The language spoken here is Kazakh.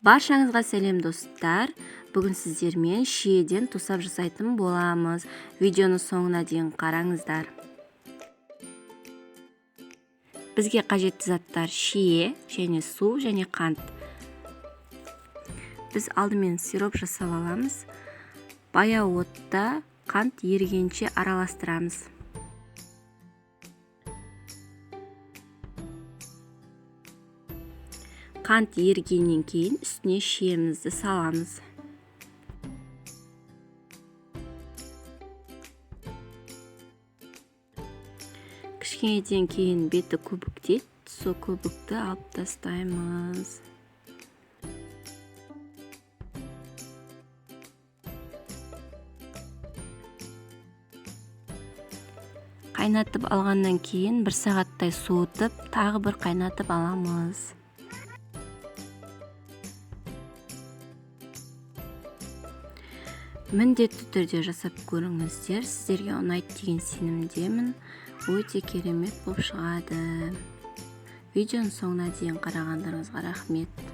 Баршаңызға сәлем достар. Бүгін сіздермен шиеден тосап жасайтын боламыз. Видеоны соңына дейін қараңыздар. Бізге қажетті заттар шие, және су, және қант. Біз алдымен сироп жасап аламыз. Баяу отта қант ерігенше араластырамыз. Қант ерігеннен кейін үстіне шиемізді саламыз. Кішкенеден кейін беті көбіктейді, сол көбікті алып тастаймыз. Қайнатып алғаннан кейін 1 сағаттай суытып, тағы бір қайнатып аламыз. Міндетті түрде жасап көріңіздер. Сіздерге ұнайды деген сенімдемін. Өте керемет болып шығады. Видеоның соңына дейін қарағандарыңызға рахмет.